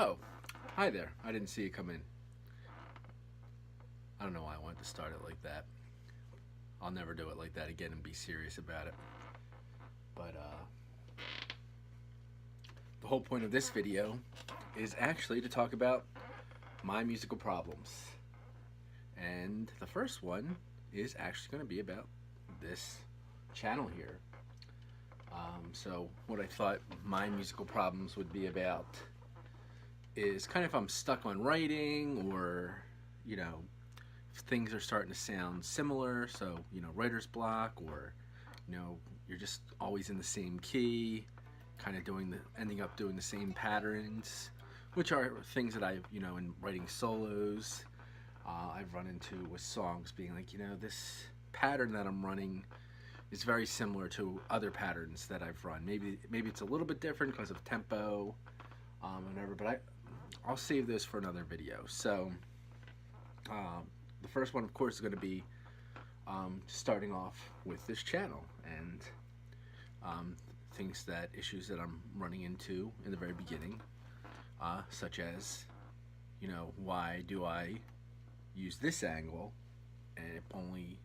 Oh, hi there. I didn't see you come in. I don't know why I wanted to start it like that. I'll never do it like that again and be serious about it. But the whole point of this video is actually to talk about my musical problems. And the first one is actually going to be about this channel here. So what I thought my musical problems would be about is kind of if I'm stuck on writing, or if things are starting to sound similar, so writer's block, or you're just always in the same key, kind of ending up doing the same patterns, which are things that I've in writing solos, I've run into with songs, being like, this pattern that I'm running is very similar to other patterns that I've run. Maybe it's a little bit different because of tempo, whatever. But I'll save this for another video. So the first one, of course, is going to be starting off with this channel and issues that I'm running into in the very beginning, such as why do I use this angle and it only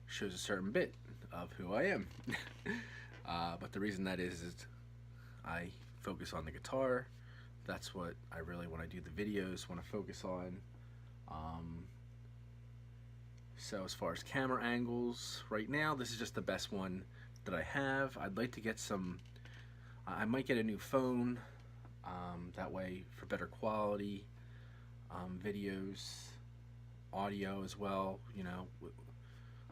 shows a certain bit of who I am. But the reason that is I focus on the guitar. That's what I really, when I do the videos, want to focus on. So as far as camera angles, right now this is just the best one that I have. I'd like to get some, I might get a new phone, that way for better quality videos, audio as well.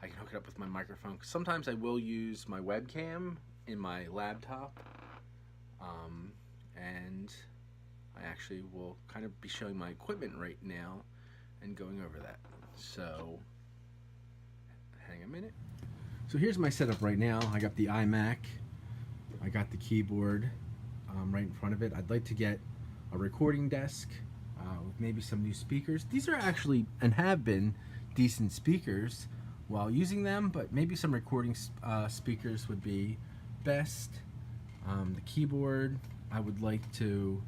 I can hook it up with my microphone. Sometimes I will use my webcam in my laptop, and I actually will kind of be showing my equipment right now and going over that. So hang a minute. So here's my setup right now. I got the iMac, I got the keyboard right in front of it. I'd like to get a recording desk with maybe some new speakers. These are actually and have been decent speakers while using them, but maybe some recording speakers would be best. The keyboard, I would like to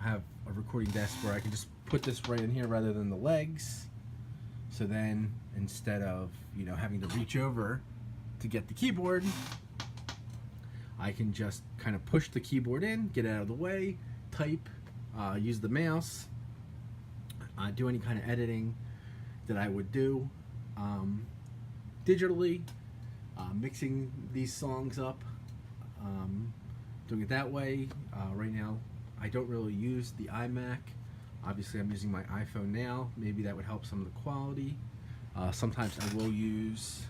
have a recording desk where I can just put this right in here rather than the legs. So then instead of having to reach over to get the keyboard, I can just kind of push the keyboard in, get it out of the way, type, use the mouse, do any kind of editing that I would do digitally, mixing these songs up, doing it that way. Right now I don't really use the iMac. Obviously I'm using my iPhone now. Maybe that would help some of the quality. Sometimes I will use,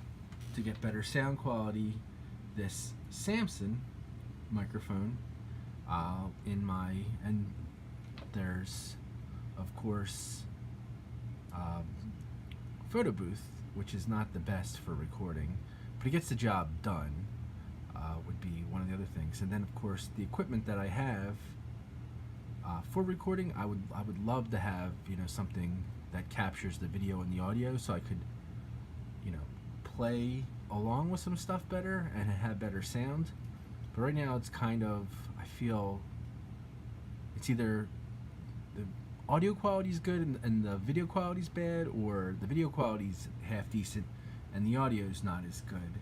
to get better sound quality, this Samson microphone and there's of course photo booth, which is not the best for recording, but it gets the job done, would be one of the other things. And then of course the equipment that I have for recording, I would love to have something that captures the video and the audio, so I could play along with some stuff better and have better sound. But right now it's kind of, I feel it's either the audio quality is good and the video quality is bad, or the video quality is half decent and the audio is not as good.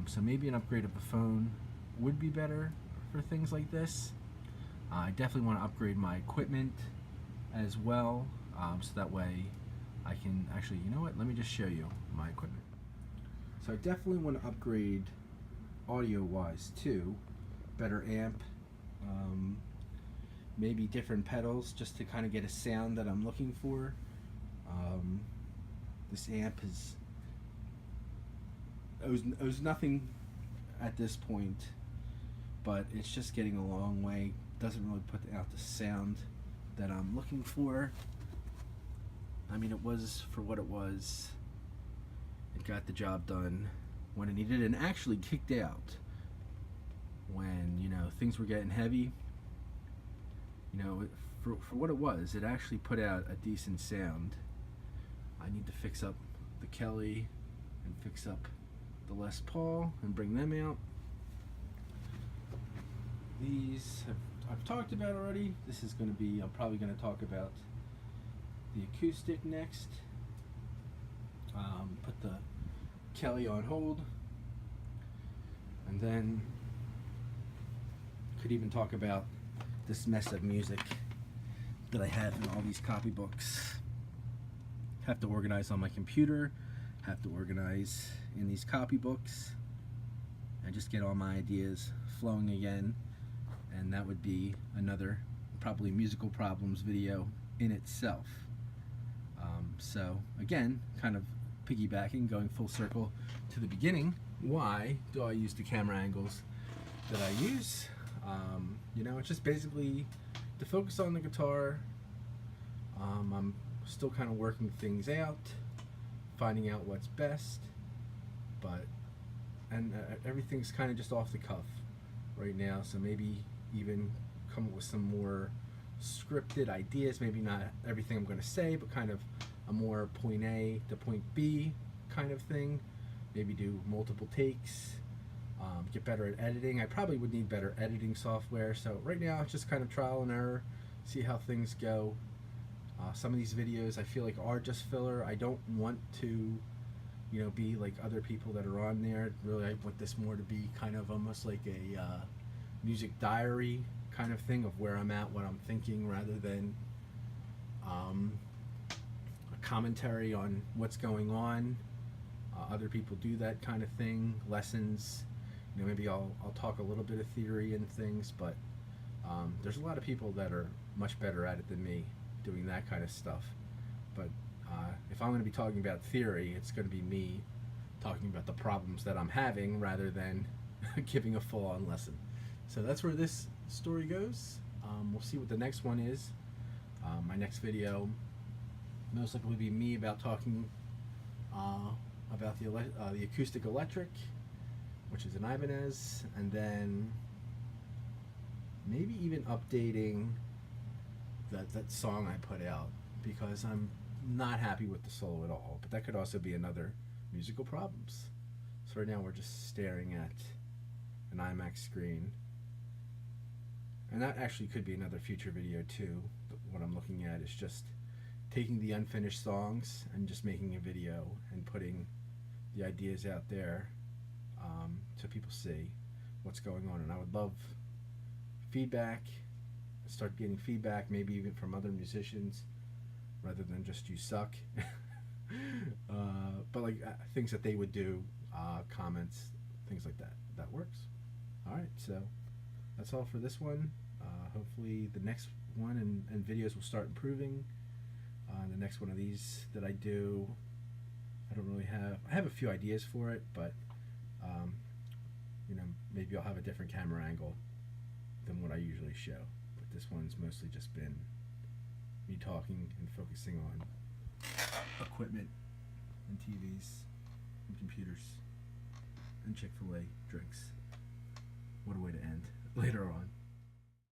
So maybe an upgrade of a phone would be better for things like this. I definitely want to upgrade my equipment as well, so that way I can actually, let me just show you my equipment. So I definitely want to upgrade audio wise too, better amp, maybe different pedals just to kind of get a sound that I'm looking for. This amp owes nothing at this point, but it's just getting a long way. Doesn't really put out the sound that I'm looking for. I mean, it was for what it was. It got the job done when it needed, and actually kicked out when things were getting heavy. For what it was, it actually put out a decent sound. I need to fix up the Kelly and fix up the Les Paul and bring them out. these I've talked about already. This is going to be, I'm probably going to talk about the acoustic next. Put the Kelly on hold, and then could even talk about this mess of music that I have in all these copybooks. Have to organize on my computer, have to organize in these copybooks, and just get all my ideas flowing again. And that would be another probably musical problems video in itself. So again, kind of piggybacking, going full circle to the beginning, why do I use the camera angles that I use? You know, it's just basically to focus on the guitar. I'm still kind of working things out, finding out what's best, but everything's kind of just off the cuff right now, so maybe even come up with some more scripted ideas, maybe not everything I'm going to say, but kind of a more point A to point B kind of thing. Maybe do multiple takes, get better at editing. I probably would need better editing software, so right now it's just kind of trial and error, see how things go. Some of these videos I feel like are just filler. I don't want to, you know, be like other people that are on there. Really, I want this more to be kind of almost like a music diary kind of thing of where I'm at, what I'm thinking, rather than a commentary on what's going on. Other people do that kind of thing, lessons. You know, maybe I'll talk a little bit of theory and things, but there's a lot of people that are much better at it than me doing that kind of stuff. But if I'm going to be talking about theory, it's going to be me talking about the problems that I'm having rather than giving a full-on lesson. So that's where this story goes. We'll see what the next one is. My next video most likely will be me about talking about the acoustic electric, which is an Ibanez, and then maybe even updating that song I put out, because I'm not happy with the solo at all. But that could also be another musical problems. So right now we're just staring at an IMAX screen, and that actually could be another future video too. What I'm looking at is just taking the unfinished songs and just making a video and putting the ideas out there, so people see what's going on. And I would love feedback, start getting feedback, maybe even from other musicians, rather than just "you suck." But like things that they would do, comments, things like that. That works. All right, so that's all for this one. Hopefully the next one and videos will start improving. The next one of these that I do, I don't really have. I have a few ideas for it, but you know, maybe I'll have a different camera angle than what I usually show. But this one's mostly just been me talking and focusing on equipment and TVs and computers and Chick-fil-A drinks. What a way to end later on.